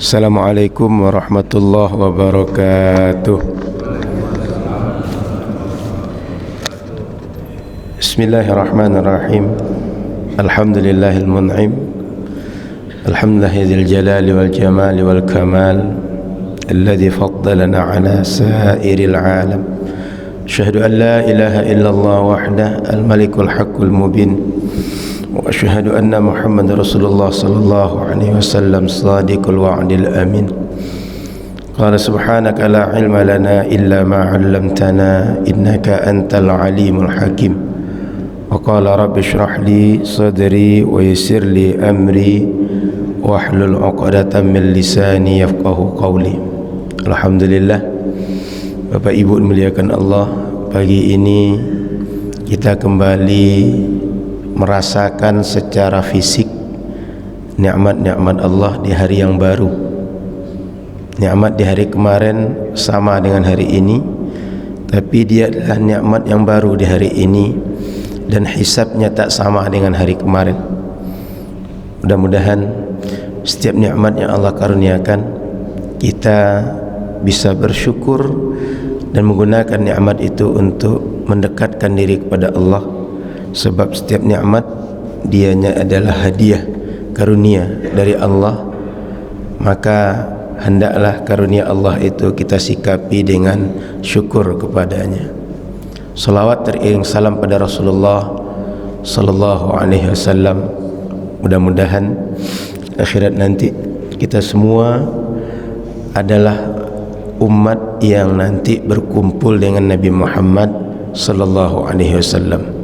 Assalamualaikum warahmatullahi wabarakatuh. Bismillahirrahmanirrahim. Alhamdulillahil mun'im. Alhamdulillahil jalali wal jamali wal kamal alladhi faddalana ala sairil alam. Asyhadu an la ilaha illallah wahdah al-malikul haqqul mubin. Wa asyhadu anna Muhammadar Rasulullah sallallahu alaihi wasallam shadiqul wa'dil amin. Qala subhanaka la ilma lana illa ma 'allamtana innaka antal alimul hakim. Wa qala rabbi shrah li sadri wa yassir li amri wahlul 'uqdatam min lisani yafqahu qawli. Alhamdulillah, Bapak Ibu dimuliakan Allah, pagi ini kita kembali merasakan secara fisik nikmat-nikmat Allah di hari yang baru. Nikmat di hari kemarin sama dengan hari ini, tapi dia adalah nikmat yang baru di hari ini dan hisabnya tak sama dengan hari kemarin. Mudah-mudahan setiap nikmat yang Allah karuniakan kita bisa bersyukur dan menggunakan nikmat itu untuk mendekatkan diri kepada Allah. Sebab setiap nikmat dianya adalah hadiah, karunia dari Allah. Maka hendaklah karunia Allah itu kita sikapi dengan syukur kepadanya. Salawat teriring salam pada Rasulullah sallallahu alaihi wasallam. Mudah-mudahan akhirat nanti kita semua adalah umat yang nanti berkumpul dengan Nabi Muhammad sallallahu alaihi wasallam.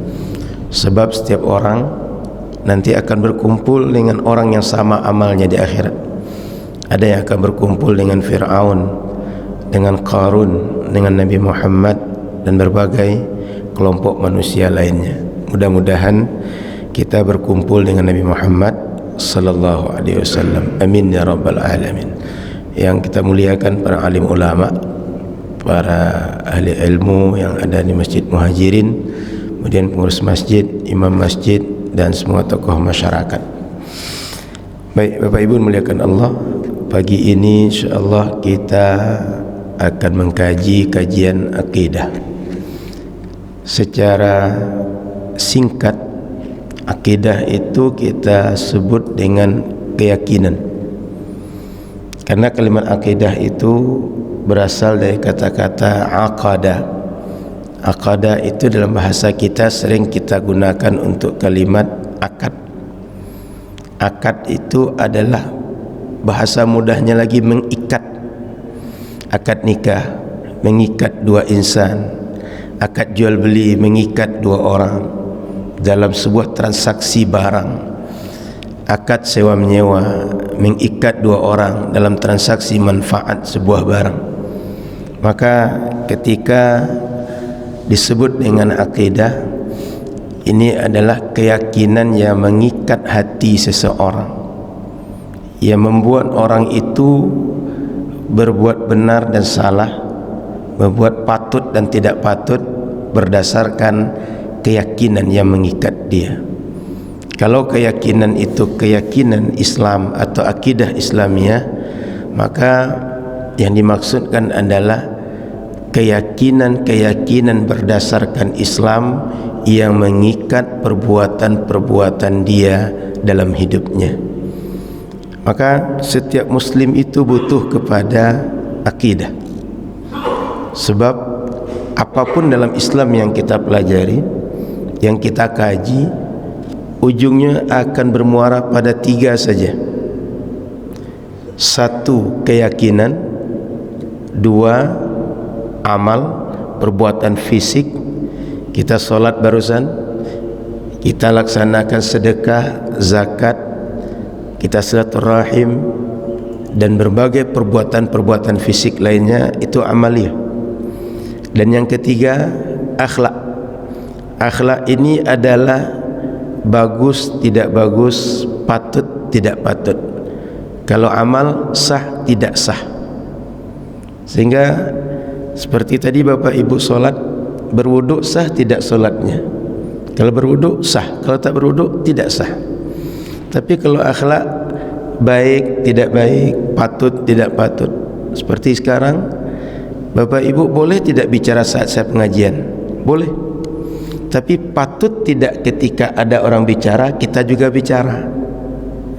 Sebab setiap orang nanti akan berkumpul dengan orang yang sama amalnya di akhirat. Ada yang akan berkumpul dengan Fir'aun, dengan Qarun, dengan Nabi Muhammad dan berbagai kelompok manusia lainnya. Mudah-mudahan kita berkumpul dengan Nabi Muhammad sallallahu alaihi wasallam. Amin ya rabbal alamin. Yang kita muliakan para alim ulama, para ahli ilmu yang ada di Masjid Muhajirin, kemudian pengurus masjid, imam masjid dan semua tokoh masyarakat. Baik, Bapak Ibu muliakan Allah, pagi ini insyaallah kita akan mengkaji kajian akidah. Secara singkat, akidah itu kita sebut dengan keyakinan. Karena kalimat akidah itu berasal dari kata-kata aqada. Aqada itu dalam bahasa kita sering kita gunakan untuk kalimat akad. Akad itu adalah bahasa mudahnya lagi mengikat. Akad nikah mengikat dua insan. Akad jual beli mengikat dua orang dalam sebuah transaksi barang. Akad sewa menyewa mengikat dua orang dalam transaksi manfaat sebuah barang. Maka ketika disebut dengan akidah, ini adalah keyakinan yang mengikat hati seseorang, yang membuat orang itu berbuat benar dan salah, berbuat patut dan tidak patut berdasarkan keyakinan yang mengikat dia. Kalau keyakinan itu keyakinan Islam atau akidah Islamiyah, maka yang dimaksudkan adalah keyakinan-keyakinan berdasarkan Islam yang mengikat perbuatan-perbuatan dia dalam hidupnya. Maka setiap muslim itu butuh kepada akidah. Sebab apapun dalam Islam yang kita pelajari, yang kita kaji, ujungnya akan bermuara pada tiga saja. Satu, keyakinan. Dua, amal, perbuatan fisik. Kita solat barusan, kita laksanakan sedekah, zakat, kita silaturahim dan berbagai perbuatan-perbuatan fisik lainnya, itu amaliyah. Dan yang ketiga, akhlak. Akhlak ini adalah bagus, tidak bagus, patut, tidak patut. Kalau amal sah, tidak sah. Sehingga seperti tadi Bapak Ibu solat, berwuduk sah tidak solatnya. Kalau berwuduk sah, kalau tak berwuduk tidak sah. Tapi kalau akhlak baik, tidak baik, patut, tidak patut. Seperti sekarang, Bapak Ibu boleh tidak bicara saat saya pengajian? Boleh. Tapi patut tidak ketika ada orang bicara kita juga bicara.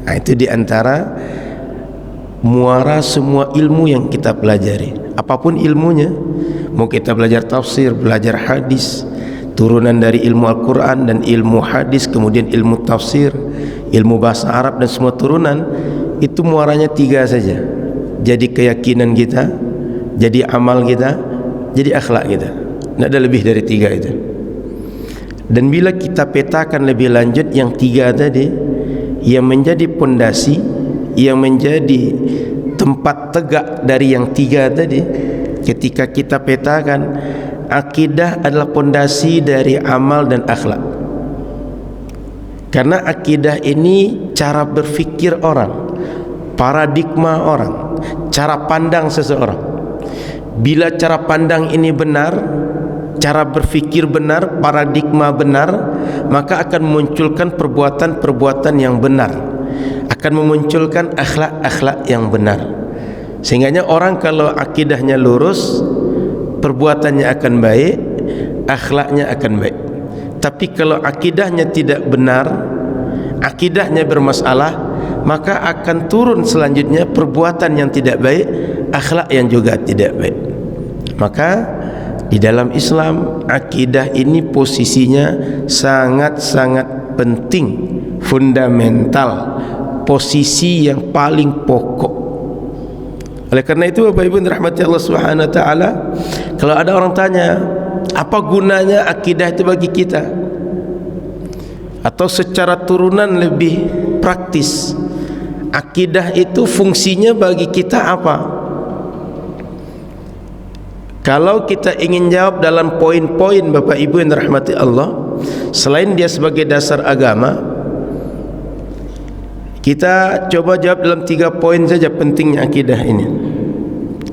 Nah, itu diantara muara semua ilmu yang kita pelajari, apapun ilmunya. Mau kita belajar tafsir, belajar hadis, turunan dari ilmu Al-Quran dan ilmu hadis, kemudian ilmu tafsir, ilmu bahasa Arab dan semua turunan, itu muaranya 3 saja. Jadi keyakinan kita, jadi amal kita, jadi akhlak kita. Tidak ada lebih dari 3 itu. Dan bila kita petakan lebih lanjut yang 3 tadi, yang menjadi pondasi, yang menjadi tempat tegak dari yang 3 tadi, ketika kita petakan, akidah adalah pondasi dari amal dan akhlak. Karena akidah ini cara berfikir orang, paradigma orang, cara pandang seseorang. Bila cara pandang ini benar, cara berfikir benar, paradigma benar, maka akan memunculkan perbuatan-perbuatan yang benar, akan memunculkan akhlak-akhlak yang benar. Sehingganya orang kalau akidahnya lurus, perbuatannya akan baik, akhlaknya akan baik. Tapi kalau akidahnya tidak benar, akidahnya bermasalah, maka akan turun selanjutnya perbuatan yang tidak baik, akhlak yang juga tidak baik. Maka di dalam Islam, akidah ini posisinya sangat-sangat penting, fundamental, posisi yang paling pokok. Oleh karena itu Bapak Ibu dirahmati Allah Subhanahu wa taala, kalau ada orang tanya, apa gunanya akidah itu bagi kita? Atau secara turunan lebih praktis, akidah itu fungsinya bagi kita apa? Kalau kita ingin jawab dalam poin-poin Bapak Ibu yang dirahmati Allah, selain dia sebagai dasar agama, kita coba jawab dalam 3 poin saja pentingnya akidah ini.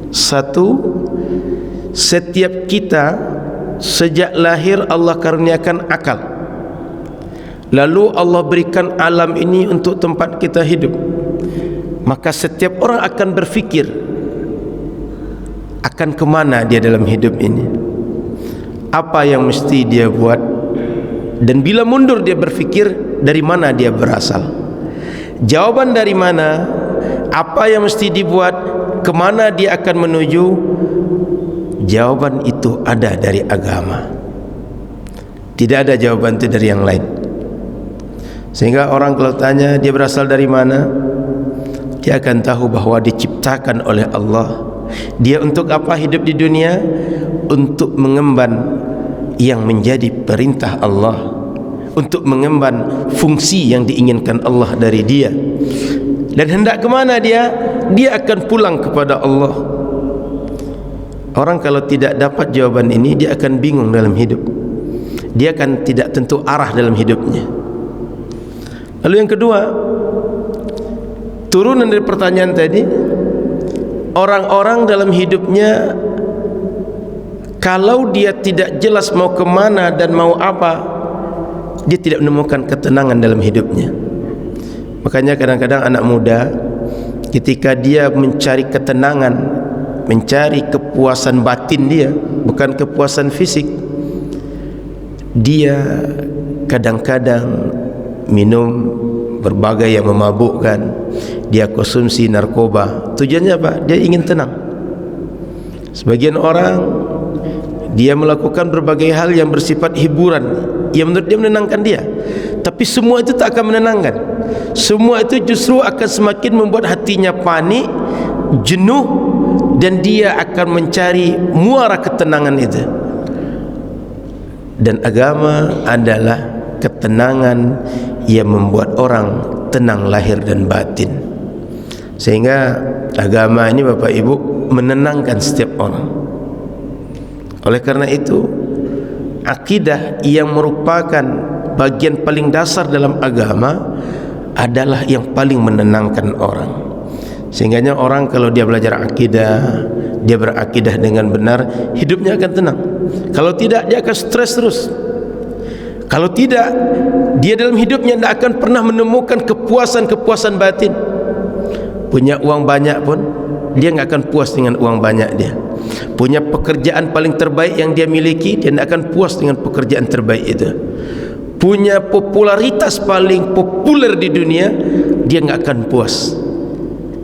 1, setiap kita sejak lahir Allah karuniakan akal. Lalu Allah berikan alam ini untuk tempat kita hidup. Maka setiap orang akan berfikir akan kemana dia dalam hidup ini, apa yang mesti dia buat, dan bila mundur dia berfikir dari mana dia berasal. Jawaban dari mana, apa yang mesti dibuat, kemana dia akan menuju, jawaban itu ada dari agama. Tidak ada jawaban itu dari yang lain. Sehingga orang kalau tanya dia berasal dari mana, dia akan tahu bahwa diciptakan oleh Allah. Dia untuk apa hidup di dunia? Untuk mengemban yang menjadi perintah Allah, untuk mengemban fungsi yang diinginkan Allah dari dia. Dan hendak kemana dia? Dia akan pulang kepada Allah. Orang kalau tidak dapat jawaban ini, dia akan bingung dalam hidup. Dia akan tidak tentu arah dalam hidupnya. Lalu yang kedua, turunan dari pertanyaan tadi, orang-orang dalam hidupnya, kalau dia tidak jelas mau kemana dan mau apa, dia tidak menemukan ketenangan dalam hidupnya. Makanya kadang-kadang anak muda ketika dia mencari ketenangan, mencari kepuasan batin dia, bukan kepuasan fisik, dia kadang-kadang minum berbagai yang memabukkan, dia konsumsi narkoba. Tujuannya apa? Dia ingin tenang. Sebagian orang dia melakukan berbagai hal yang bersifat hiburan, yang menurut dia menenangkan dia, tapi semua itu tak akan menenangkan. Semua itu justru akan semakin membuat hatinya panik, jenuh, dan dia akan mencari muara ketenangan itu. Dan agama adalah ketenangan yang membuat orang tenang lahir dan batin. Sehingga agama ini Bapak Ibu menenangkan setiap orang. Oleh karena itu, akidah yang merupakan bagian paling dasar dalam agama adalah yang paling menenangkan orang. Sehingganya orang kalau dia belajar akidah, dia berakidah dengan benar, hidupnya akan tenang. Kalau tidak, dia akan stres terus. Kalau tidak, dia dalam hidupnya tidak akan pernah menemukan kepuasan-kepuasan batin. Punya uang banyak pun, dia nggak akan puas dengan uang banyak dia. Punya pekerjaan paling terbaik yang dia miliki, dia tidak akan puas dengan pekerjaan terbaik itu. Punya popularitas paling populer di dunia, dia nggak akan puas,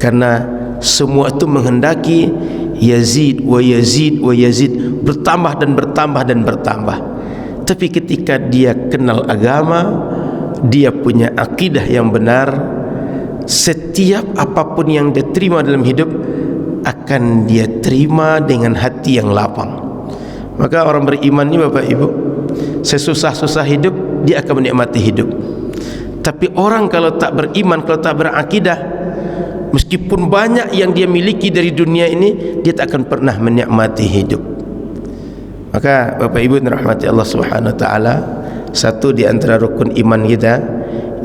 karena semua itu menghendaki yazid wa yazid wa yazid, bertambah dan bertambah dan bertambah. Tapi ketika dia kenal agama, dia punya akidah yang benar, setiap apapun yang dia terima dalam hidup akan dia terima dengan hati yang lapang. Maka orang beriman ini Bapak Ibu, sesusah-susah hidup dia akan menikmati hidup. Tapi orang kalau tak beriman, kalau tak berakidah, meskipun banyak yang dia miliki dari dunia ini, dia tak akan pernah menikmati hidup. Maka Bapak Ibu dirahmati Allah Subhanahu wa taala, satu di antara rukun iman kita,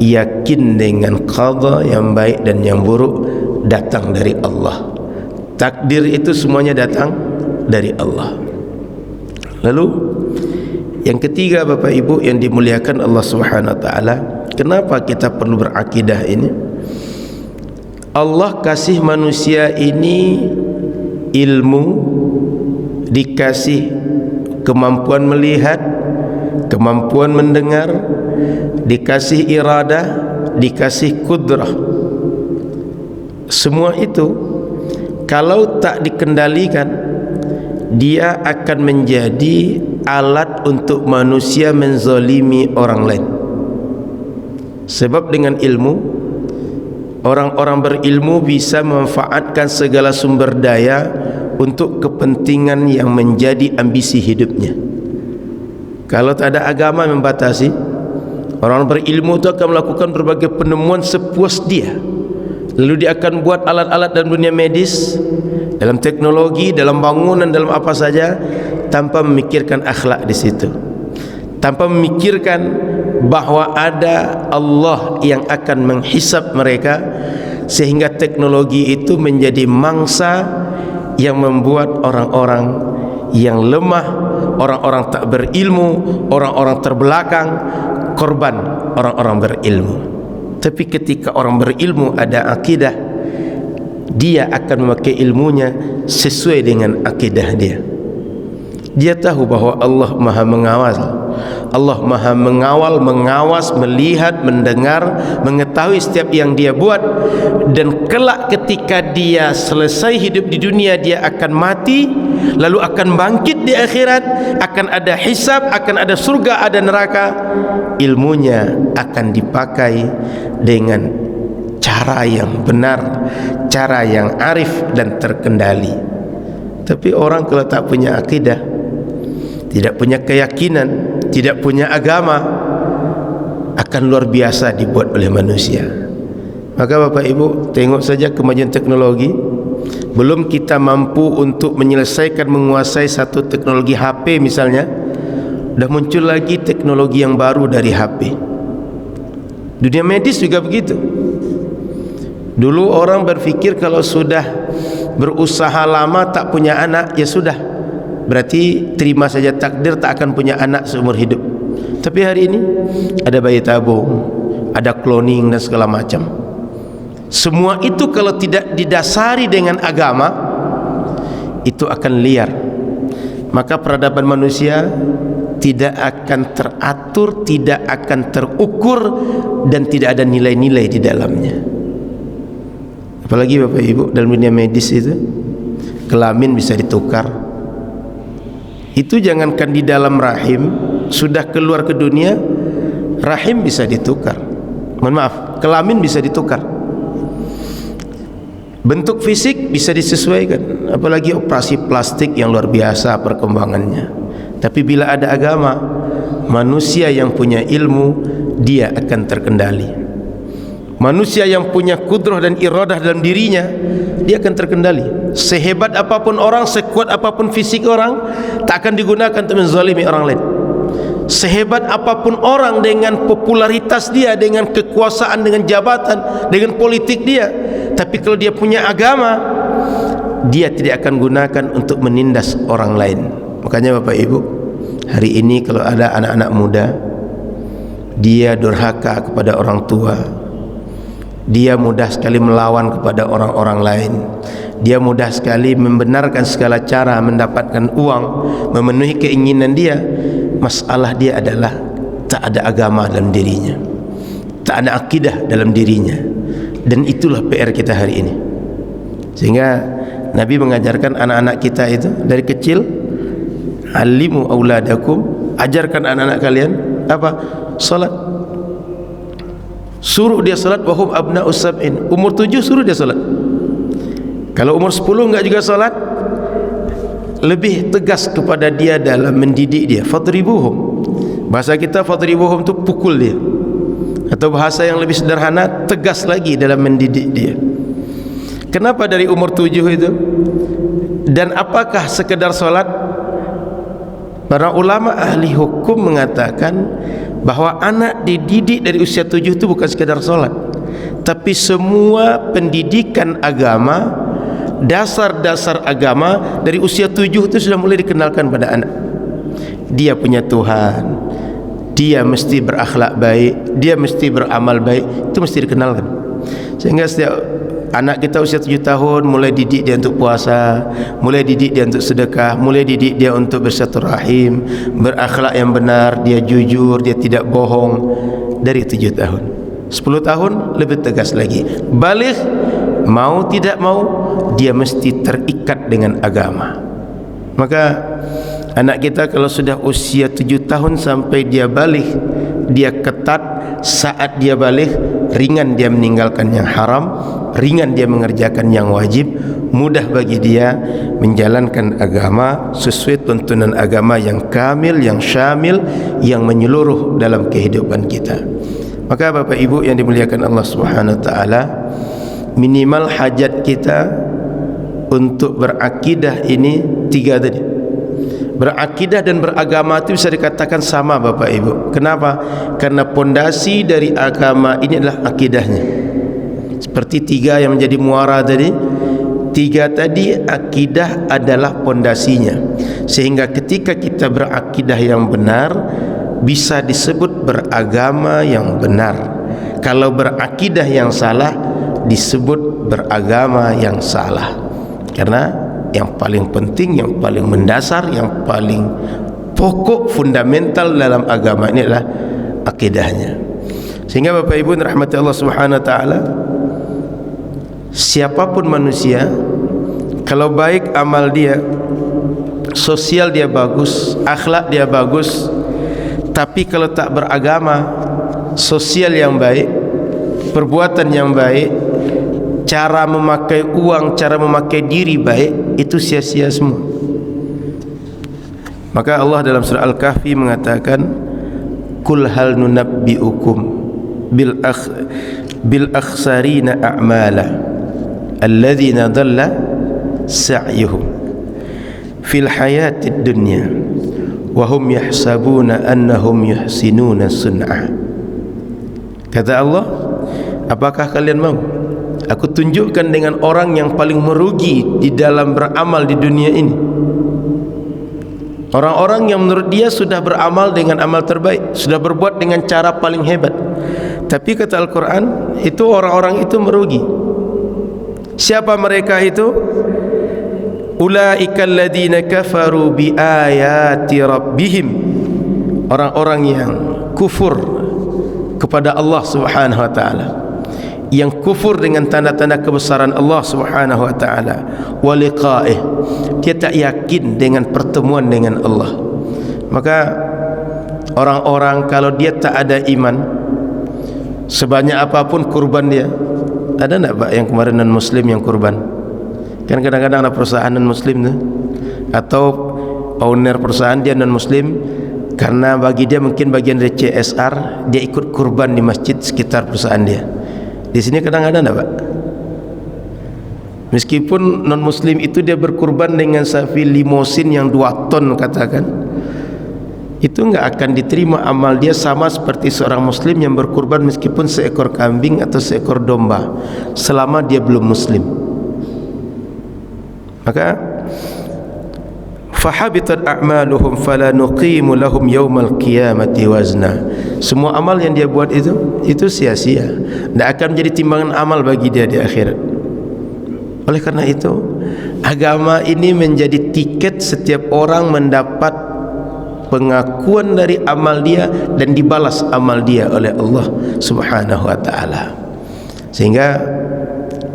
yakin dengan qada yang baik dan yang buruk datang dari Allah. Takdir itu semuanya datang dari Allah. Lalu yang ketiga Bapak Ibu yang dimuliakan Allah Subhanahu wa taala, kenapa kita perlu berakidah ini? Allah kasih manusia ini ilmu, dikasih kemampuan melihat, kemampuan mendengar, dikasih iradah, dikasih kudrah. Semua itu kalau tak dikendalikan, dia akan menjadi alat untuk manusia menzalimi orang lain. Sebab dengan ilmu, orang-orang berilmu bisa memanfaatkan segala sumber daya untuk kepentingan yang menjadi ambisi hidupnya. Kalau tak ada agama yang membatasi, orang berilmu itu akan melakukan berbagai penemuan sepuas dia. Lalu dia akan buat alat-alat dalam dunia medis, dalam teknologi, dalam bangunan, dalam apa saja, tanpa memikirkan akhlak di situ, tanpa memikirkan bahwa ada Allah yang akan menghisap mereka, sehingga teknologi itu menjadi mangsa yang membuat orang-orang yang lemah, orang-orang tak berilmu, orang-orang terbelakang, korban orang-orang berilmu. Tapi ketika orang berilmu ada akidah, dia akan memakai ilmunya sesuai dengan akidah dia. Dia tahu bahwa Allah Maha mengawal, Allah Maha mengawal, mengawas, melihat, mendengar, mengetahui setiap yang dia buat. Dan kelak ketika dia selesai hidup di dunia, dia akan mati, lalu akan bangkit di akhirat, akan ada hisab, akan ada surga, ada neraka. Ilmunya akan dipakai dengan cara yang benar, cara yang arif dan terkendali. Tapi orang kalau tak punya akidah, tidak punya keyakinan, tidak punya agama, akan luar biasa dibuat oleh manusia. Maka Bapak Ibu, tengok saja kemajuan teknologi. Belum kita mampu untuk menyelesaikan, menguasai satu teknologi HP misalnya, dah muncul lagi teknologi yang baru dari HP. Dunia medis juga begitu. Dulu orang berfikir kalau sudah berusaha lama tak punya anak, ya sudah, berarti terima saja takdir, tak akan punya anak seumur hidup. Tapi hari ini ada bayi tabung, ada cloning dan segala macam. Semua itu kalau tidak didasari dengan agama, itu akan liar. Maka peradaban manusia tidak akan teratur, tidak akan terukur, dan tidak ada nilai-nilai di dalamnya. Apalagi Bapak Ibu, dalam dunia medis itu kelamin bisa ditukar. Itu jangankan di dalam rahim, sudah keluar ke dunia, rahim bisa ditukar. Mohon maaf, kelamin bisa ditukar. Bentuk fisik bisa disesuaikan, apalagi operasi plastik yang luar biasa perkembangannya. Tapi bila ada agama, manusia yang punya ilmu, dia akan terkendali. Manusia yang punya kudrah dan iradah dalam dirinya, dia akan terkendali. Sehebat apapun orang, sekuat apapun fisik orang, tak akan digunakan untuk menzalimi orang lain. Sehebat apapun orang dengan popularitas dia, dengan kekuasaan, dengan jabatan, dengan politik dia, tapi kalau dia punya agama, dia tidak akan gunakan untuk menindas orang lain. Makanya Bapak Ibu, hari ini kalau ada anak-anak muda, dia durhaka kepada orang tua, Dia mudah sekali melawan kepada orang-orang lain. Dia mudah sekali membenarkan segala cara mendapatkan uang, memenuhi keinginan dia. Masalah dia adalah tak ada agama dalam dirinya, tak ada akidah dalam dirinya. Dan itulah PR kita hari ini. Sehingga Nabi mengajarkan anak-anak kita itu dari kecil, alimu auladakum, ajarkan anak-anak kalian apa? Salat. Suruh dia salat wahum abna'us sab'in. Umur 7 suruh dia salat. Kalau umur 10 enggak juga salat, lebih tegas kepada dia dalam mendidik dia. Fadribuhum. Bahasa kita fadribuhum tu pukul dia. Atau bahasa yang lebih sederhana, tegas lagi dalam mendidik dia. Kenapa dari umur 7 itu? Dan apakah sekedar salat? Para ulama ahli hukum mengatakan bahawa anak dididik dari usia 7 itu bukan sekadar solat, tapi semua pendidikan agama, dasar-dasar agama dari usia 7 itu sudah mulai dikenalkan pada anak. Dia punya Tuhan, dia mesti berakhlak baik, dia mesti beramal baik, itu mesti dikenalkan. Sehingga setiap anak kita usia 7 tahun mulai didik dia untuk puasa, mulai didik dia untuk sedekah, mulai didik dia untuk bersilaturahim, berakhlak yang benar, dia jujur, dia tidak bohong. Dari 7 tahun. 10 tahun lebih tegas lagi. Baligh, mau tidak mau, dia mesti terikat dengan agama. Maka anak kita kalau sudah usia 7 tahun sampai dia baligh, dia ketat. Saat dia baligh, ringan dia meninggalkan yang haram, ringan dia mengerjakan yang wajib, mudah bagi dia menjalankan agama sesuai tuntunan agama yang kamil, yang syamil, yang menyeluruh dalam kehidupan kita. Maka Bapak Ibu yang dimuliakan Allah Subhanahu wa taala, minimal hajat kita untuk berakidah ini 3 tadi. Berakidah dan beragama itu bisa dikatakan sama Bapak Ibu. Kenapa? Karena pondasi dari agama ini adalah akidahnya. Seperti 3 yang menjadi muara tadi, 3 tadi akidah adalah pondasinya. Sehingga ketika kita berakidah yang benar, bisa disebut beragama yang benar. Kalau berakidah yang salah, disebut beragama yang salah. Karena yang paling penting, yang paling mendasar, yang paling pokok, fundamental dalam agama ini adalah akidahnya. Sehingga Bapak Ibu rahmati Allah Subhanahu wa taala, siapapun manusia, kalau baik amal dia, sosial dia bagus, akhlak dia bagus, tapi kalau tak beragama, sosial yang baik, perbuatan yang baik, cara memakai uang, cara memakai diri baik, itu sia-sia semua. Maka Allah dalam surah Al-Kahfi mengatakan, Kul hal nunabbi'ukum bil akhsarina a'mala alladhina dhalla sa'yuhum fil hayatid dunya wa hum yahsabuna annahum yuhsinuna sun'ah. Kata Allah, apakah kalian mau aku tunjukkan dengan orang yang paling merugi di dalam beramal di dunia ini? Orang-orang yang menurut dia sudah beramal dengan amal terbaik, sudah berbuat dengan cara paling hebat, tapi kata Al-Quran, itu orang-orang itu merugi. Siapa mereka itu? Ulaika alladhina kafaru bi ayati rabbihim. Orang-orang yang kufur kepada Allah Subhanahu wa taala, yang kufur dengan tanda-tanda kebesaran Allah Subhanahu wa taala, wa liqa'ih, dia tak yakin dengan pertemuan dengan Allah. Maka orang-orang kalau dia tak ada iman, sebanyak apapun kurban dia. Ada enggak Pak yang kemarin non muslim yang kurban? Kan kadang-kadang ada perusahaan non muslim tuh, atau owner perusahaan dia non muslim, karena bagi dia mungkin bagian dari CSR, dia ikut kurban di masjid sekitar perusahaan dia. Di sini kadang ada enggak Pak? Meskipun non muslim itu dia berkurban dengan sapi limosin yang 2 ton katakan, itu enggak akan diterima amal dia sama seperti seorang muslim yang berkurban meskipun seekor kambing atau seekor domba, selama dia belum muslim. Maka fahabitat a'maluhum fala nuqimu lahum yaumal qiyamati wazna. Semua amal yang dia buat itu sia-sia, tidak akan menjadi timbangan amal bagi dia di akhirat. Oleh karena itu, agama ini menjadi tiket setiap orang mendapat pengakuan dari amal dia dan dibalas amal dia oleh Allah Subhanahu wa taala. Sehingga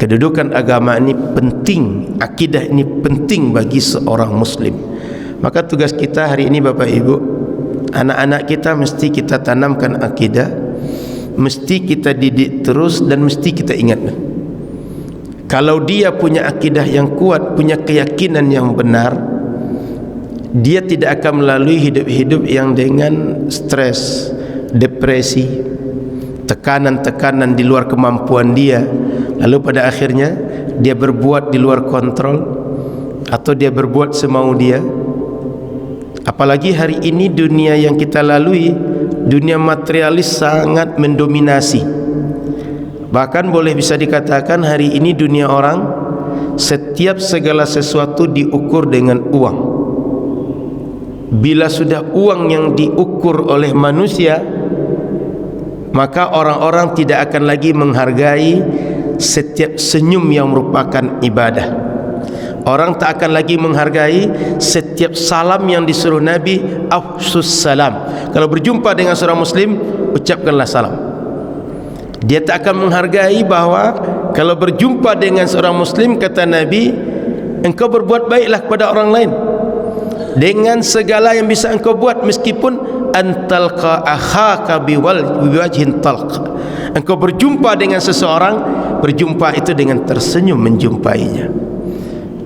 kedudukan agama ini penting, akidah ini penting bagi seorang muslim. Maka tugas kita hari ini Bapak Ibu, anak-anak kita mesti kita tanamkan akidah, mesti kita didik terus dan mesti kita ingatkan. Kalau dia punya akidah yang kuat, punya keyakinan yang benar, dia tidak akan melalui hidup-hidup yang dengan stres, depresi, tekanan-tekanan di luar kemampuan dia, lalu pada akhirnya dia berbuat di luar kontrol atau dia berbuat semau dia. Apalagi hari ini dunia yang kita lalui, dunia materialis sangat mendominasi. Bahkan boleh bisa dikatakan hari ini dunia orang, setiap segala sesuatu diukur dengan uang. Bila sudah uang yang diukur oleh manusia, maka orang-orang tidak akan lagi menghargai setiap senyum yang merupakan ibadah. Orang tak akan lagi menghargai setiap salam yang disuruh Nabi, afsus salam. Kalau berjumpa dengan seorang muslim, ucapkanlah salam. Dia tak akan menghargai bahawa kalau berjumpa dengan seorang muslim, kata Nabi, engkau berbuat baiklah kepada orang lain dengan segala yang bisa engkau buat, meskipun antalqa akhaka biwajhin talq. Engkau berjumpa dengan seseorang, berjumpa itu dengan tersenyum menjumpainya.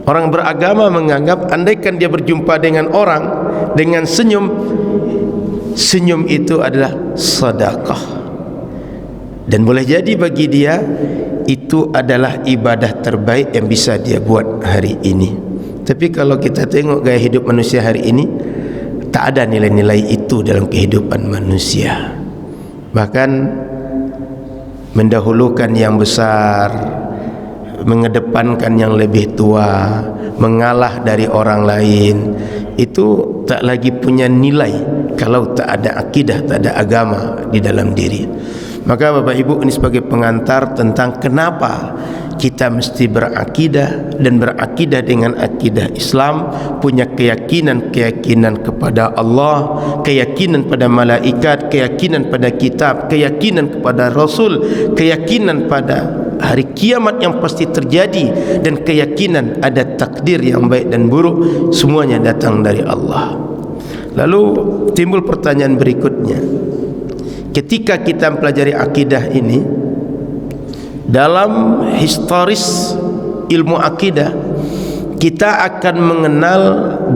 Orang beragama menganggap andaikan dia berjumpa dengan orang dengan senyum, senyum itu adalah sedekah, dan boleh jadi bagi dia itu adalah ibadah terbaik yang bisa dia buat hari ini. Tapi kalau kita tengok gaya hidup manusia hari ini, tak ada nilai-nilai itu dalam kehidupan manusia. Bahkan mendahulukan yang besar, mengedepankan yang lebih tua, mengalah dari orang lain, itu tak lagi punya nilai kalau tak ada akidah, tak ada agama di dalam diri. Maka Bapak Ibu, ini sebagai pengantar tentang kenapa kita mesti berakidah, dan berakidah dengan akidah Islam, punya keyakinan kepada Allah, keyakinan pada malaikat, keyakinan pada kitab, keyakinan kepada Rasul, keyakinan pada hari kiamat yang pasti terjadi, dan keyakinan ada takdir yang baik dan buruk, semuanya datang dari Allah. Lalu timbul pertanyaan berikutnya, ketika kita mempelajari akidah ini, dalam historis ilmu akidah kita akan mengenal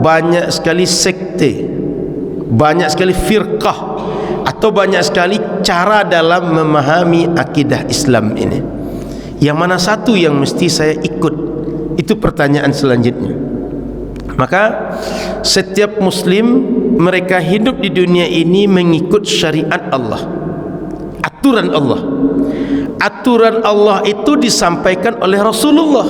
banyak sekali sekte, banyak sekali firqah, atau banyak sekali cara dalam memahami akidah Islam ini. Yang mana satu yang mesti saya ikut? Itu pertanyaan selanjutnya. Maka setiap muslim, mereka hidup di dunia ini mengikut syariat Allah, aturan Allah. Aturan Allah itu disampaikan oleh Rasulullah.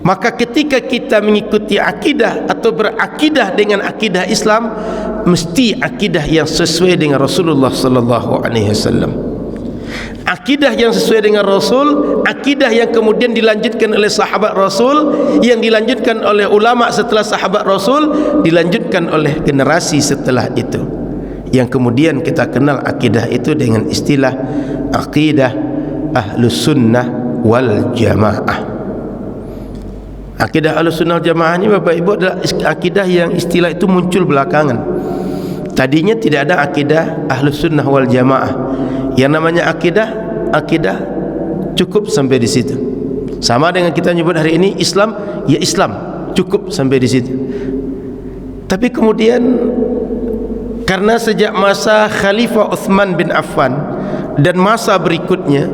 Maka ketika kita mengikuti akidah atau berakidah dengan akidah Islam, mesti akidah yang sesuai dengan Rasulullah sallallahu alaihi wasallam. Akidah yang sesuai dengan Rasul, akidah yang kemudian dilanjutkan oleh sahabat Rasul, yang dilanjutkan oleh ulama setelah sahabat Rasul, dilanjutkan oleh generasi setelah itu, yang kemudian kita kenal akidah itu dengan istilah akidah Ahlus Sunnah wal Jamaah. Akidah Ahlus Sunnah wal Jamaah ini Bapak Ibu adalah akidah yang istilah itu muncul belakangan. Tadinya tidak ada akidah Ahlus Sunnah wal Jamaah. Yang namanya akidah cukup sampai di situ. Sama dengan kita nyebut hari ini Islam, ya Islam, cukup sampai di situ. Tapi kemudian karena sejak masa Khalifah Uthman bin Affan dan masa berikutnya,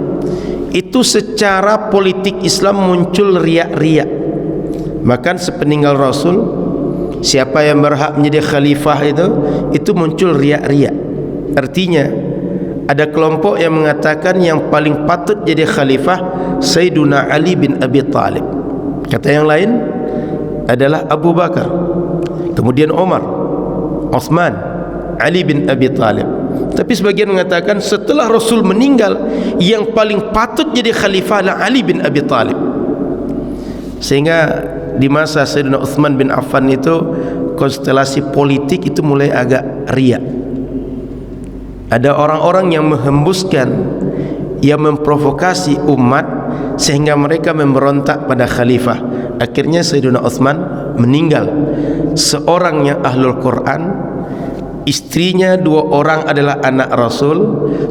itu secara politik Islam muncul riak-riak. Bahkan sepeninggal Rasul, siapa yang berhak menjadi khalifah itu muncul riak-riak. Artinya ada kelompok yang mengatakan yang paling patut jadi khalifah Sayyiduna Ali bin Abi Talib. Kata yang lain, adalah Abu Bakar, kemudian Umar, Uthman, Ali bin Abi Talib. Tapi sebagian mengatakan setelah Rasul meninggal, yang paling patut jadi khalifah adalah Ali bin Abi Talib. Sehingga di masa Sayyidina Uthman bin Affan itu konstelasi politik itu mulai agak riak. Ada orang-orang yang menghembuskan, yang memprovokasi umat sehingga mereka memberontak pada khalifah. Akhirnya Sayyidina Uthman meninggal. Seorang yang ahlul Quran, istrinya 2 orang adalah anak Rasul,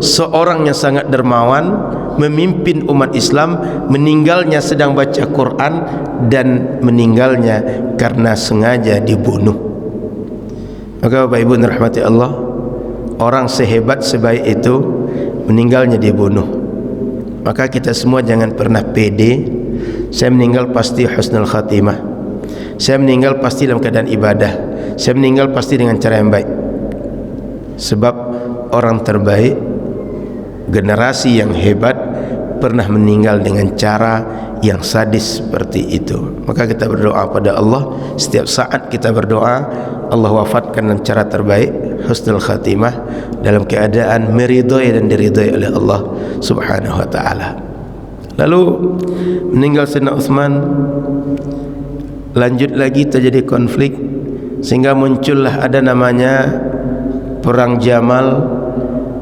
seorang yang sangat dermawan, memimpin umat Islam, meninggalnya sedang baca Quran dan meninggalnya karena sengaja dibunuh. Maka Bapak Ibu dirahmati Allah, orang sehebat sebaik itu meninggalnya dibunuh. Maka kita semua jangan pernah pede, saya meninggal pasti husnul khatimah, saya meninggal pasti dalam keadaan ibadah, saya meninggal pasti dengan cara yang baik. Sebab orang terbaik, generasi yang hebat pernah meninggal dengan cara yang sadis seperti itu. Maka kita berdoa pada Allah, setiap saat kita berdoa, Allah wafatkan dengan cara terbaik, husnul khatimah, dalam keadaan meridai dan diridai oleh Allah Subhanahu wa taala. Lalu meninggal Sayyidina Uthman, lanjut lagi terjadi konflik sehingga muncullah ada namanya perang Jamal,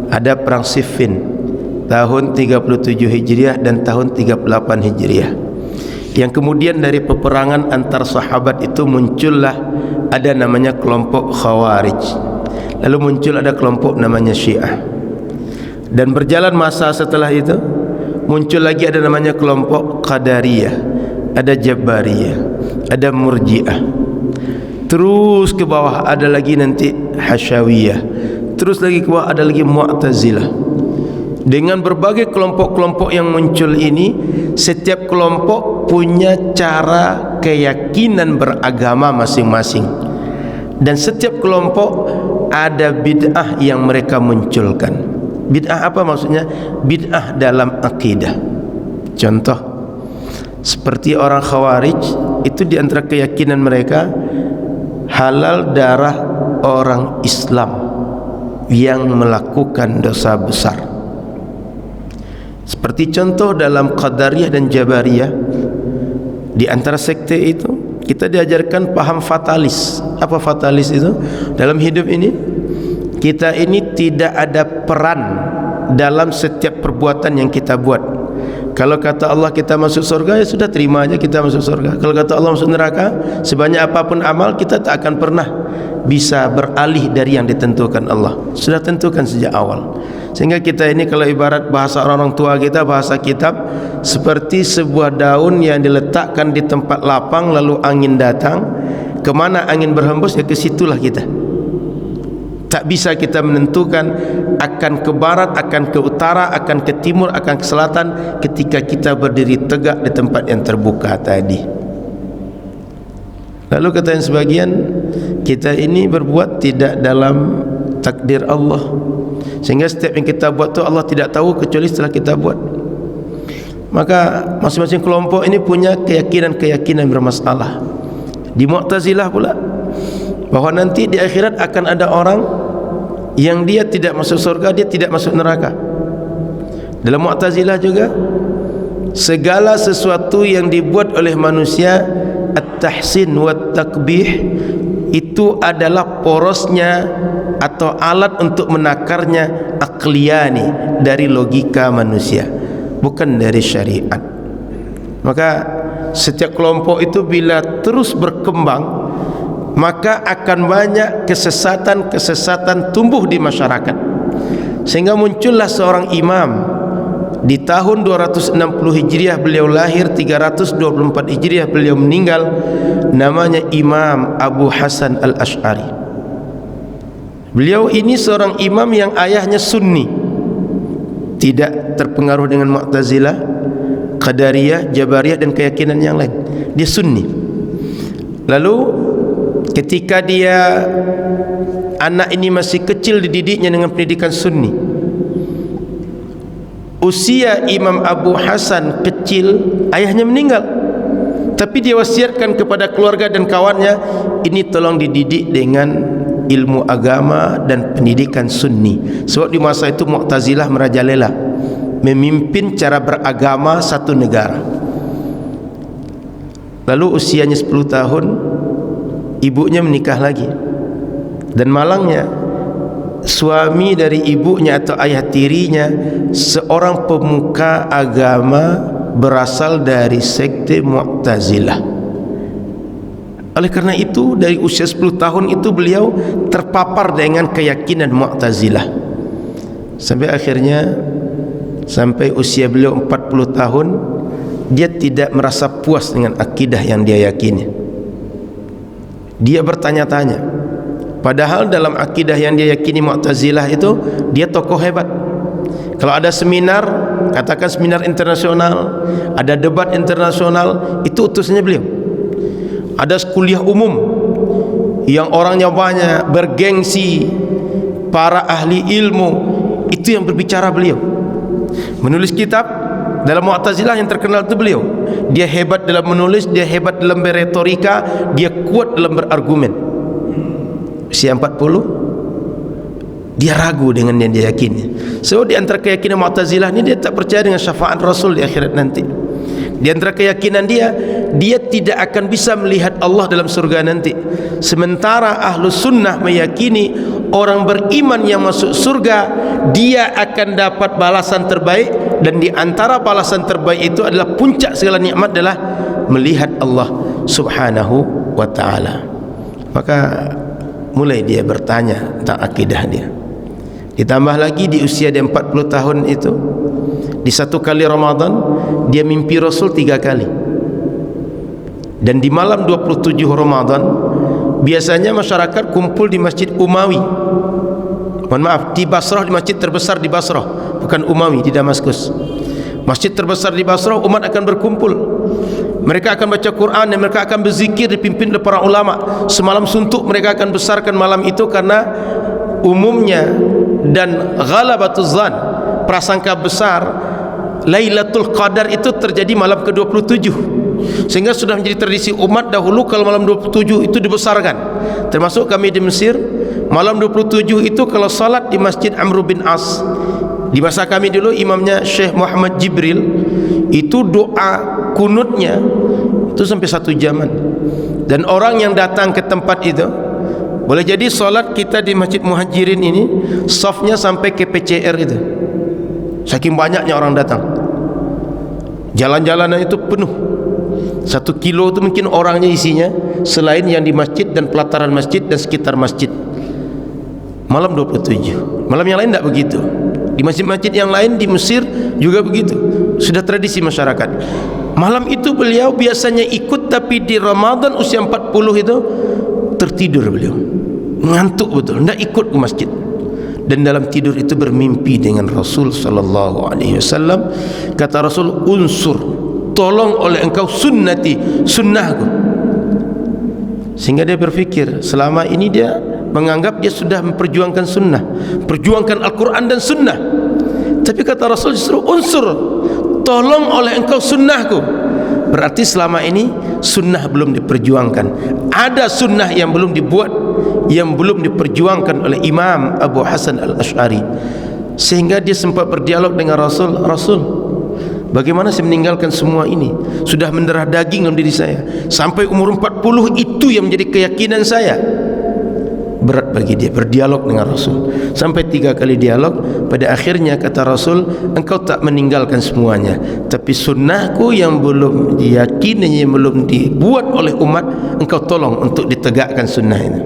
ada perang Siffin tahun 37 Hijriah dan tahun 38 Hijriah. Yang kemudian dari peperangan antar sahabat itu muncullah ada namanya kelompok Khawarij. Lalu muncul ada kelompok namanya Syiah. Dan berjalan masa setelah itu muncul lagi ada namanya kelompok Qadariyah, ada Jabariyah, ada Murji'ah. Terus ke bawah ada lagi nanti Hasyawiyah, terus lagi ke bawah ada lagi Mu'tazilah. Dengan berbagai kelompok-kelompok yang muncul ini, setiap kelompok punya cara keyakinan beragama masing-masing, dan setiap kelompok ada bid'ah yang mereka munculkan. Bid'ah apa maksudnya? Bid'ah dalam akidah. Contoh seperti orang Khawarij, itu di antara keyakinan mereka halal darah orang Islam yang melakukan dosa besar. Seperti contoh dalam Qadariyah dan Jabariyah, di antara sekte itu kita diajarkan paham fatalis. Apa fatalis itu? Dalam hidup ini kita ini tidak ada peran dalam setiap perbuatan yang kita buat. Kalau kata Allah kita masuk surga, ya sudah, terima aja kita masuk surga. Kalau kata Allah masuk neraka, sebanyak apapun amal kita tak akan pernah bisa beralih dari yang ditentukan Allah. Sudah tentukan sejak awal. Sehingga kita ini kalau ibarat bahasa orang tua kita, bahasa kitab, seperti sebuah daun yang diletakkan di tempat lapang lalu angin datang, kemana angin berhembus ya ke situlah kita. Tak bisa kita menentukan akan ke barat, akan ke utara, akan ke timur, akan ke selatan ketika kita berdiri tegak di tempat yang terbuka tadi. Lalu kata yang sebagian, kita ini berbuat tidak dalam takdir Allah, sehingga setiap yang kita buat tu Allah tidak tahu kecuali setelah kita buat. Maka masing-masing kelompok ini punya keyakinan-keyakinan bermasalah. Di Mu'tazilah pula, bahwa nanti di akhirat akan ada orang yang dia tidak masuk surga, dia tidak masuk neraka. Dalam Mu'tazilah juga, segala sesuatu yang dibuat oleh manusia, at-tahsin wa takbih, itu adalah porosnya atau alat untuk menakarnya akliyani, dari logika manusia, bukan dari syariat. Maka setiap kelompok itu bila terus berkembang, maka akan banyak kesesatan-kesesatan tumbuh di masyarakat. Sehingga muncullah seorang imam di tahun 260 Hijriah beliau lahir, 324 Hijriah beliau meninggal, namanya Imam Abu Hasan Al-Asy'ari. Beliau ini seorang imam yang ayahnya Sunni, tidak terpengaruh dengan Mu'tazilah, Qadariyah, Jabariyah dan keyakinan yang lain. Dia Sunni. Lalu ketika dia anak ini masih kecil, dididiknya dengan pendidikan Sunni. Usia Imam Abu Hasan kecil, ayahnya meninggal, Tapi dia wasiatkan kepada keluarga dan kawannya, ini tolong dididik dengan ilmu agama dan pendidikan sunni. Sebab di masa itu Mu'tazilah merajalela, memimpin cara beragama satu negara. Lalu usianya 10 tahun, ibunya menikah lagi. Dan malangnya, suami dari ibunya atau ayah tirinya seorang pemuka agama berasal dari sekte Mu'tazilah. Oleh karena itu, dari usia 10 tahun itu beliau terpapar dengan keyakinan Mu'tazilah. Sampai akhirnya, sampai usia beliau 40 tahun, dia tidak merasa puas dengan akidah yang dia yakini. Dia bertanya-tanya, padahal dalam akidah yang dia yakini Mu'tazilah itu, dia tokoh hebat. Kalau ada seminar, katakan seminar internasional, ada debat internasional, itu utusannya beliau. Ada kuliah umum yang orangnya banyak, bergengsi, para ahli ilmu, itu yang berbicara beliau. Menulis kitab dalam Mu'tazilah yang terkenal itu beliau. Dia hebat dalam menulis, dia hebat dalam berretorika, dia kuat dalam berargumen. Usia 40, dia ragu dengan yang dia yakini. So di antara keyakinan Mu'tazilah ini, dia tak percaya dengan syafaat Rasul di akhirat nanti. Di antara keyakinan dia tidak akan bisa melihat Allah dalam surga nanti. Sementara ahlu sunnah meyakini orang beriman yang masuk surga, dia akan dapat balasan terbaik, dan di antara balasan terbaik itu adalah puncak segala nikmat adalah melihat Allah subhanahu wa ta'ala. Maka mulai dia bertanya tentang akidah dia. Ditambah lagi di usia dia 40 tahun itu, di satu kali Ramadan dia mimpi Rasul 3 kali. Dan di malam 27 Ramadan biasanya masyarakat kumpul di Masjid Umawi. Mohon maaf, di Basrah, di masjid terbesar di Basrah, bukan Umawi di Damaskus. Masjid terbesar di Basrah, umat akan berkumpul. Mereka akan baca Quran dan mereka akan berzikir dipimpin oleh para ulama. Semalam suntuk mereka akan besarkan malam itu, karena umumnya dan ghalabatuz zan, prasangka besar Lailatul Qadar itu terjadi malam ke-27, sehingga sudah menjadi tradisi umat dahulu kalau malam 27 itu dibesarkan. Termasuk kami di Mesir, malam 27 itu kalau salat di Masjid Amr bin As, di masa kami dulu imamnya Syekh Muhammad Jibril, itu doa kunutnya itu sampai 1 jaman. Dan orang yang datang ke tempat itu, boleh jadi salat kita di Masjid Muhajirin ini safnya sampai ke PCR itu, saking banyaknya orang datang. Jalan-jalanan itu penuh, 1 kilo itu mungkin orangnya isinya, selain yang di masjid dan pelataran masjid dan sekitar masjid. Malam 27. Malam yang lain tidak begitu. Di masjid-masjid yang lain di Mesir juga begitu, sudah tradisi masyarakat. Malam itu beliau biasanya ikut, tapi di Ramadan usia 40 itu tertidur beliau, ngantuk betul, tidak ikut ke masjid. Dan dalam tidur itu bermimpi dengan Rasul sallallahu alaihi wasallam. Kata Rasul, unsur, tolong oleh engkau sunnati, sunnahku. Sehingga dia berfikir, selama ini dia menganggap dia sudah memperjuangkan sunnah, perjuangkan Al-Quran dan sunnah. Tapi kata Rasul justru unsur, tolong oleh engkau sunnahku. Berarti selama ini sunnah belum diperjuangkan. Ada sunnah yang belum dibuat, yang belum diperjuangkan oleh Imam Abu Hasan Al-Ash'ari. Sehingga dia sempat berdialog dengan Rasul, Rasul, bagaimana saya meninggalkan semua ini? Sudah mendarah daging dalam diri saya. Sampai umur 40 itu yang menjadi keyakinan saya. Berat bagi dia berdialog dengan Rasul. Sampai 3 kali dialog. Pada akhirnya kata Rasul, engkau tak meninggalkan semuanya, tapi sunnahku yang belum diyakini, yang belum dibuat oleh umat, engkau tolong untuk ditegakkan sunnah ini.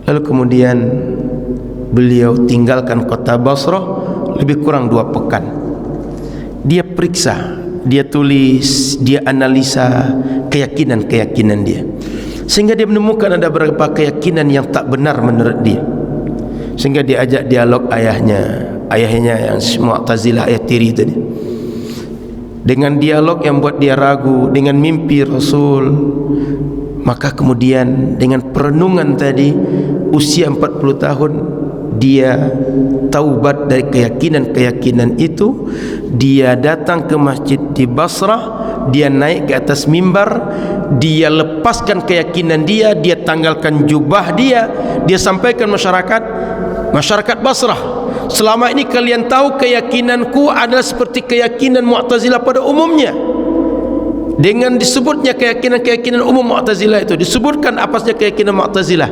Lalu kemudian beliau tinggalkan kota Basrah lebih kurang 2 pekan. Dia periksa, dia tulis, dia analisa keyakinan-keyakinan dia, sehingga dia menemukan ada beberapa keyakinan yang tak benar menurut dia. Sehingga dia ajak dialog ayahnya yang Mu'tazilah, ayah tiri tadi. Dengan dialog yang buat dia ragu, dengan mimpi Rasul, maka kemudian dengan perenungan tadi, usia 40 tahun dia taubat dari keyakinan-keyakinan itu. Dia datang ke masjid di Basrah dia naik ke atas mimbar, dia lepaskan keyakinan dia, dia tanggalkan jubah dia sampaikan masyarakat Basrah, selama ini kalian tahu keyakinanku adalah seperti keyakinan Mu'tazilah pada umumnya. Dengan disebutnya keyakinan umum Mu'tazilah itu, disebutkan apa saja keyakinan Mu'tazilah.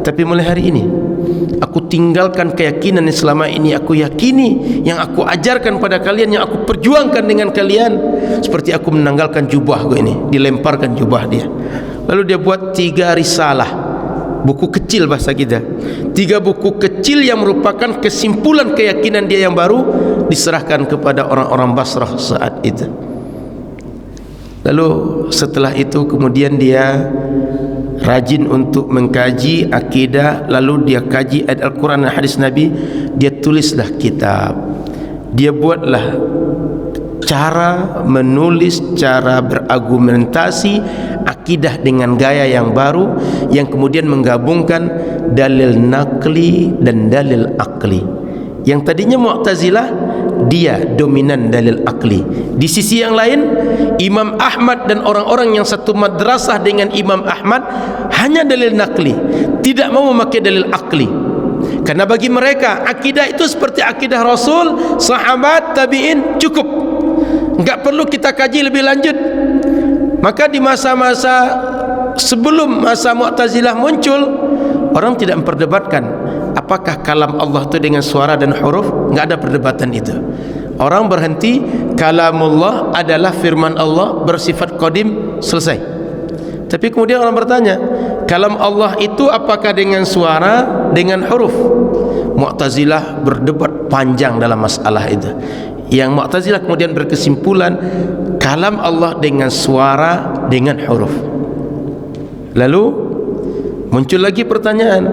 Tapi mulai hari ini aku tinggalkan keyakinan yang selama ini aku yakini, yang aku ajarkan pada kalian, yang aku perjuangkan dengan kalian. Seperti aku menanggalkan jubahku ini, dilemparkan jubah dia. Lalu dia buat 3 risalah, buku kecil bahasa kita, 3 buku kecil yang merupakan kesimpulan keyakinan dia yang baru, diserahkan kepada orang-orang Basrah saat itu. Lalu setelah itu kemudian dia rajin untuk mengkaji akidah, lalu dia kaji ayat Al-Quran dan hadis Nabi, dia tulislah kitab, dia buatlah cara menulis, cara berargumentasi akidah dengan gaya yang baru, yang kemudian menggabungkan dalil nakli dan dalil akli. Yang tadinya Mu'tazilah, dia dominan dalil akli. Di sisi yang lain, Imam Ahmad dan orang-orang yang satu madrasah dengan Imam Ahmad hanya dalil nakli, tidak mau memakai dalil akli. Karena bagi mereka akidah itu seperti akidah Rasul, sahabat, tabi'in, cukup, enggak perlu kita kaji lebih lanjut. Maka di masa-masa sebelum masa Mu'tazilah muncul, orang tidak memperdebatkan apakah kalam Allah itu dengan suara dan huruf. Enggak ada perdebatan itu. Orang berhenti, kalamullah adalah firman Allah bersifat qadim, selesai. Tapi kemudian orang bertanya, kalam Allah itu apakah dengan suara, dengan huruf? Mu'tazilah berdebat panjang dalam masalah itu. Yang Mu'tazilah kemudian berkesimpulan, kalam Allah dengan suara, dengan huruf. Lalu muncul lagi pertanyaan,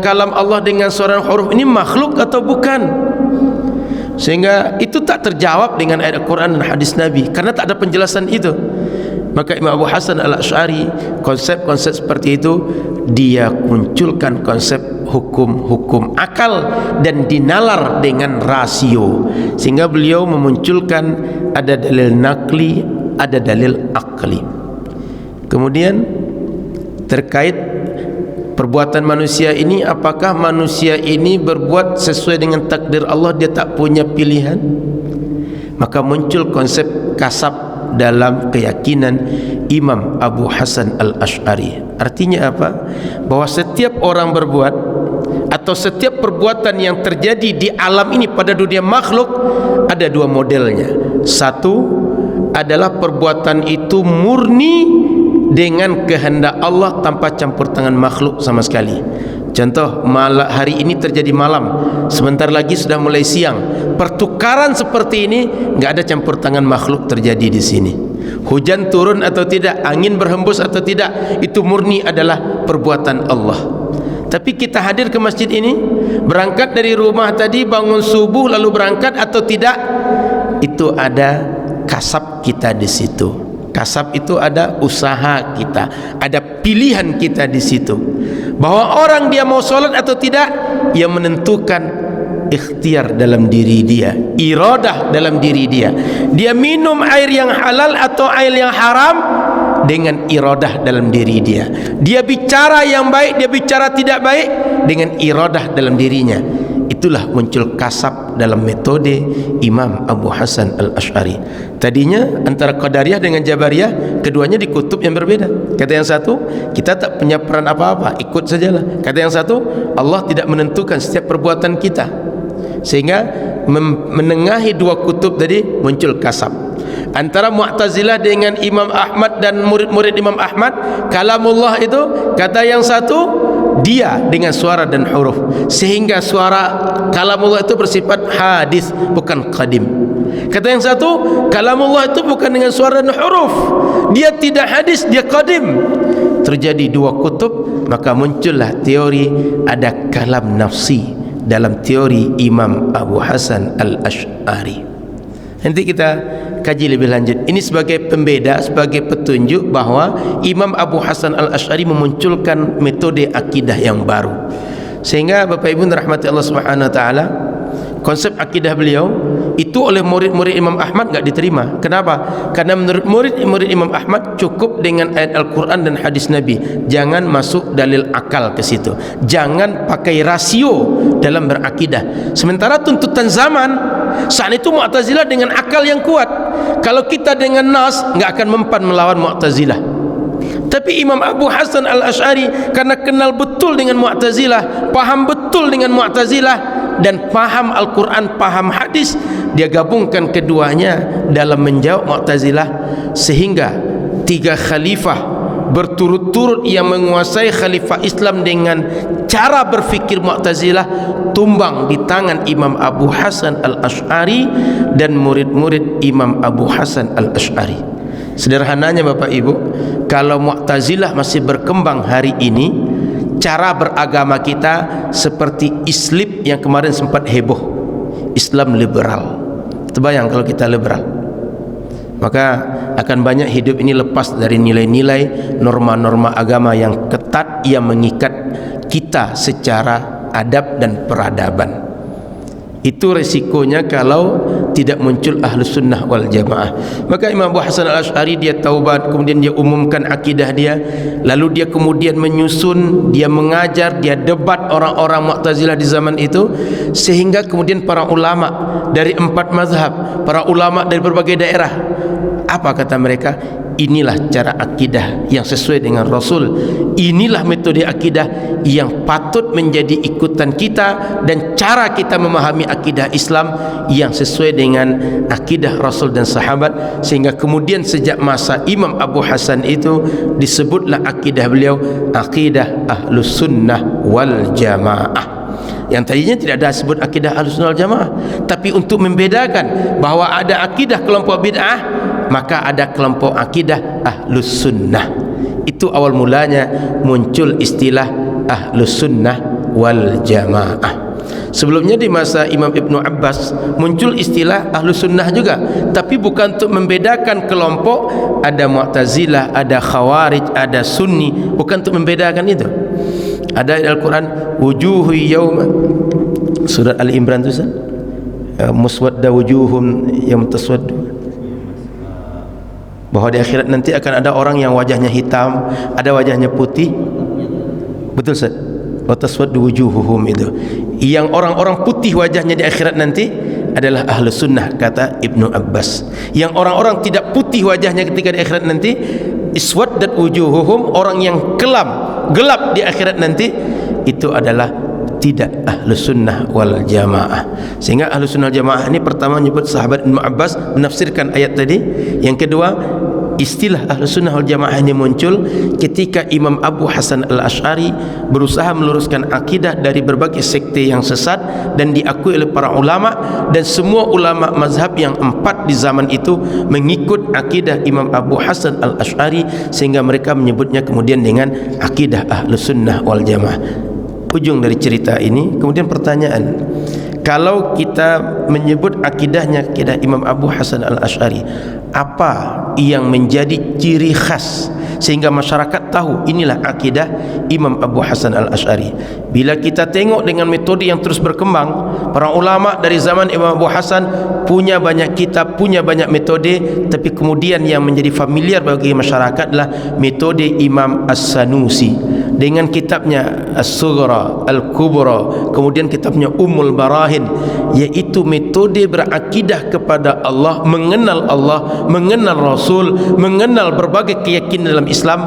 kalam Allah dengan suara dan huruf ini makhluk atau bukan? Sehingga itu tak terjawab dengan ayat Al-Quran dan hadis Nabi, karena tak ada penjelasan itu. Maka Imam Abu Hasan Al-Asy'ari, konsep-konsep seperti itu dia munculkan konsep hukum-hukum akal dan dinalar dengan rasio, sehingga beliau memunculkan ada dalil nakli, ada dalil akli. Kemudian terkait perbuatan manusia ini, apakah manusia ini berbuat sesuai dengan takdir Allah, dia tak punya pilihan? Maka muncul konsep kasab dalam keyakinan Imam Abu Hasan Al-Asy'ari. Artinya apa? Bahwa setiap orang berbuat, atau setiap perbuatan yang terjadi di alam ini pada dunia makhluk, ada 2 modelnya. Satu adalah perbuatan itu murni dengan kehendak Allah tanpa campur tangan makhluk sama sekali. Contoh, hari ini terjadi malam, sebentar lagi sudah mulai siang. Pertukaran seperti ini enggak ada campur tangan makhluk terjadi di sini. Hujan turun atau tidak, angin berhembus atau tidak, itu murni adalah perbuatan Allah. Tapi kita hadir ke masjid ini, berangkat dari rumah tadi, bangun subuh lalu berangkat atau tidak, itu ada kasab kita di situ. Kasab itu ada usaha kita, ada pilihan kita di situ. Bahwa orang dia mau sholat atau tidak, ia menentukan ikhtiar dalam diri dia, iradah dalam diri dia. Dia minum air yang halal atau air yang haram dengan iradah dalam diri dia. Dia bicara yang baik, dia bicara tidak baik dengan iradah dalam dirinya. Itulah muncul kasab dalam metode Imam Abu Hasan Al-Asy'ari. Tadinya antara Qadariyah dengan Jabariyah, keduanya di kutub yang berbeda. Kata yang satu, kita tak punya peran apa-apa, ikut sajalah. Kata yang satu, Allah tidak menentukan setiap perbuatan kita. Sehingga menengahi 2 kutub tadi muncul kasab. Antara Mu'tazilah dengan Imam Ahmad dan murid-murid Imam Ahmad, kalamullah itu kata yang satu, dia dengan suara dan huruf, sehingga suara kalamullah itu bersifat hadis, bukan qadim. Kata yang satu, kalamullah itu bukan dengan suara dan huruf, dia tidak hadis, dia qadim. Terjadi 2 kutub, maka muncullah teori ada kalam nafsi dalam teori Imam Abu Hasan Al-Asy'ari. Nanti kita kaji lebih lanjut. Ini sebagai pembeda, sebagai petunjuk bahwa Imam Abu Hasan Al-Asy'ari memunculkan metode akidah yang baru. Sehingga Bapak Ibu rahmati Allah Subhanahu wa taala, konsep akidah beliau itu oleh murid-murid Imam Ahmad enggak diterima. Kenapa? Karena menurut murid-murid Imam Ahmad cukup dengan ayat Al-Quran dan hadis Nabi, jangan masuk dalil akal ke situ, jangan pakai rasio dalam berakidah. Sementara tuntutan zaman saat itu Mu'tazilah dengan akal yang kuat. Kalau kita dengan nas enggak akan mempan melawan Mu'tazilah. Tapi Imam Abu Hasan Al-Asy'ari karena kenal betul dengan Mu'tazilah, paham betul dengan Mu'tazilah, dan paham Al-Quran, paham hadis, dia gabungkan keduanya dalam menjawab Mu'tazilah, sehingga 3 khalifah berturut-turut yang menguasai khalifah Islam dengan cara berfikir Mu'tazilah tumbang di tangan Imam Abu Hasan Al-Asy'ari dan murid-murid Imam Abu Hasan Al-Asy'ari. Sederhananya Bapak Ibu, kalau Mu'tazilah masih berkembang hari ini, cara beragama kita seperti Islib yang kemarin sempat heboh, Islam liberal. Terbayang kalau kita liberal, maka akan banyak hidup ini lepas dari nilai-nilai norma-norma agama yang ketat yang mengikat kita secara adab dan peradaban. Itu resikonya kalau tidak muncul Ahlus Sunnah wal Jamaah. Maka Imam Abu Hasan Al-Asy'ari dia taubat, kemudian dia umumkan akidah dia, lalu dia kemudian menyusun, dia mengajar, dia debat orang-orang Mu'tazilah di zaman itu, sehingga kemudian para ulama dari 4 mazhab, para ulama dari berbagai daerah, apa kata mereka? Inilah cara akidah yang sesuai dengan Rasul, inilah metode akidah yang patut menjadi ikutan kita, dan cara kita memahami akidah Islam yang sesuai dengan akidah Rasul dan sahabat. Sehingga kemudian sejak masa Imam Abu Hasan itu disebutlah akidah beliau akidah Ahlus Sunnah wal Jamaah. Yang tadinya tidak ada sebut akidah Ahlus Sunnah wal Jamaah, tapi untuk membedakan bahwa ada akidah kelompok bid'ah, maka ada kelompok akidah Ahlus Sunnah. Itu awal mulanya muncul istilah Ahlus Sunnah wal Jamaah. Sebelumnya di masa Imam Ibnu Abbas muncul istilah Ahlus Sunnah juga, tapi bukan untuk membedakan kelompok, ada Mu'tazilah, ada Khawarij, ada Sunni, bukan untuk membedakan itu. Ada Al-Quran, wujuhu yawma, surat Al-Imran itu muswadda wujuhum yang taswaddu, bahwa di akhirat nanti akan ada orang yang wajahnya hitam, ada wajahnya putih. Betul Ustaz? Wa taswaddu wujuhuhum, itu yang orang-orang putih wajahnya di akhirat nanti adalah Ahlus Sunnah, kata Ibnu Abbas. Yang orang-orang tidak putih wajahnya ketika di akhirat nanti, iswaddat wujuhuhum, orang yang gelap di akhirat nanti, itu adalah tidak Ahlus Sunnah wal Jamaah. Sehingga Ahlus Sunnah wal Jamaah ini pertama menyebut sahabat Ibnu Abbas menafsirkan ayat tadi. Yang kedua, istilah Ahlus Sunnah wal Jamaah ini muncul ketika Imam Abu Hasan Al-Asy'ari berusaha meluruskan akidah dari berbagai sekte yang sesat dan diakui oleh para ulama, dan semua ulama mazhab yang 4 di zaman itu mengikut akidah Imam Abu Hasan Al-Asy'ari, sehingga mereka menyebutnya kemudian dengan akidah Ahlus Sunnah wal Jamaah. Ujung dari cerita ini kemudian pertanyaan, kalau kita menyebut akidahnya akidah Imam Abu Hasan Al-Asy'ari, apa yang menjadi ciri khas sehingga masyarakat tahu inilah akidah Imam Abu Hasan Al-Asy'ari? Bila kita tengok dengan metode yang terus berkembang, para ulama dari zaman Imam Abu Hasan punya banyak kitab, punya banyak metode, tapi kemudian yang menjadi familiar bagi masyarakat adalah metode Imam As-Sanusi dengan kitabnya As-Sughra, Al-Kubra, kemudian kitabnya Ummul Barahin, yaitu metode berakidah kepada Allah, mengenal Rasul, mengenal berbagai keyakinan dalam Islam.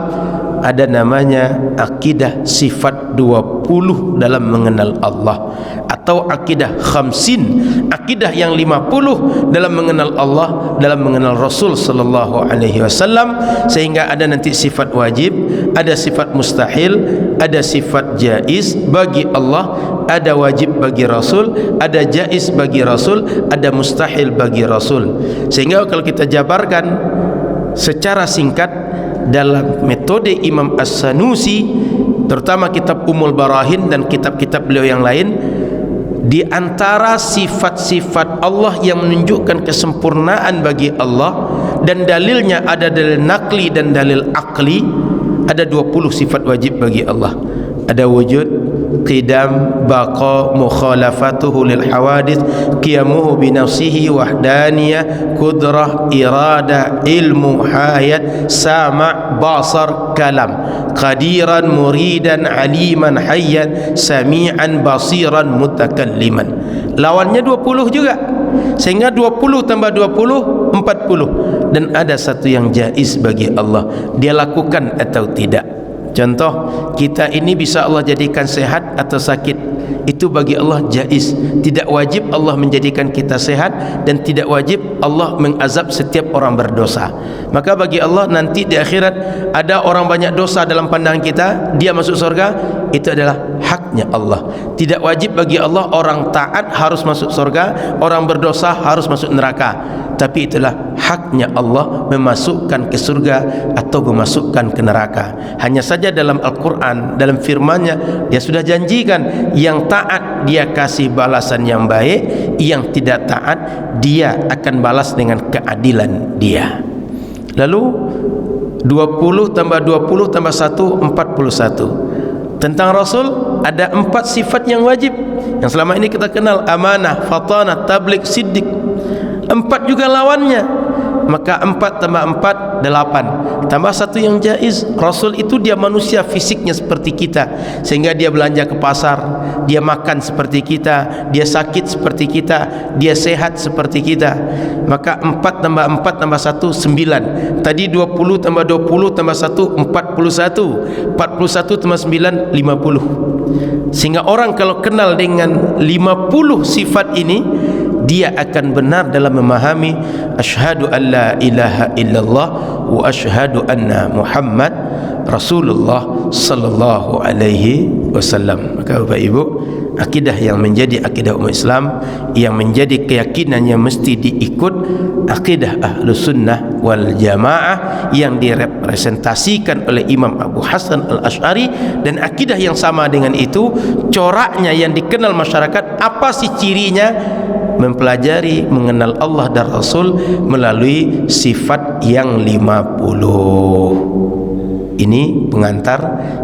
Ada namanya akidah sifat 20 dalam mengenal Allah, atau akidah khamsin, akidah yang 50 dalam mengenal Allah, dalam mengenal Rasul sallallahu alaihi wasallam. Sehingga ada nanti sifat wajib, ada sifat mustahil, ada sifat jaiz bagi Allah, ada wajib bagi Rasul, ada jaiz bagi Rasul, ada mustahil bagi Rasul. Sehingga kalau kita jabarkan secara singkat dalam metode Imam As-Sanusi, terutama kitab Ummul Barahin dan kitab-kitab beliau yang lain, di antara sifat-sifat Allah yang menunjukkan kesempurnaan bagi Allah, dan dalilnya ada dalil nakli dan dalil akli, ada 20 sifat wajib bagi Allah. Ada wujud, qidam, baqa, mukhalafatuhu lil hawadith, qiyamuhu bi nafsihi, wahdaniyah, qudrah, irada, ilmu, hayat, sama', basar, kalam, qadiran, muridan, aliman, hayyan, sami'an, basiran, mutakalliman. Lawannya 20 juga, sehingga 20 tambah 20 40. Dan ada satu yang jaiz bagi Allah, dia lakukan atau tidak. Contoh, kita ini bisa Allah jadikan sehat atau sakit, itu bagi Allah jaiz. Tidak wajib Allah menjadikan kita sehat, dan tidak wajib Allah mengazab setiap orang berdosa. Maka bagi Allah nanti di akhirat ada orang banyak dosa dalam pandangan kita, dia masuk surga, itu adalah haknya Allah. Tidak wajib bagi Allah orang taat harus masuk surga, orang berdosa harus masuk neraka. Tapi itulah haknya Allah memasukkan ke surga atau memasukkan ke neraka. Hanya saja dalam Al-Quran, dalam firman-Nya, dia sudah janjikan yang taat dia kasih balasan yang baik, yang tidak taat dia akan balas dengan keadilan dia. Lalu 20 tambah 20 tambah 1 41. Tentang Rasul ada 4 sifat yang wajib, yang selama ini kita kenal: amanah, fatanah, tabligh, siddiq. 4 juga lawannya. Maka 4 tambah 4 8, tambah 1 yang jaiz. Rasul itu dia manusia, fisiknya seperti kita, sehingga dia belanja ke pasar, dia makan seperti kita, dia sakit seperti kita, dia sehat seperti kita. Maka 4 tambah 4 tambah 1 9. Tadi 20 tambah 20 tambah 1 41. 41 tambah 9 50. Sehingga orang kalau kenal dengan 50 sifat ini, dia akan benar dalam memahami asyhadu an la ilaha illallah wa asyhadu anna Muhammad Rasulullah sallallahu alaihi wasallam. Maka Bapak Ibu, akidah yang menjadi akidah umat Islam, yang menjadi keyakinan yang mesti diikut, akidah Ahlus Sunnah wal Jamaah yang direpresentasikan oleh Imam Abu Hasan Al-Asy'ari. Dan akidah yang sama dengan itu, coraknya yang dikenal masyarakat, apa sih cirinya? Mempelajari mengenal Allah dan Rasul melalui sifat yang 50. Ini pengantar,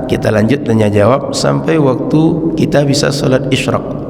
kita lanjut tanya jawab sampai waktu kita bisa salat isyraq.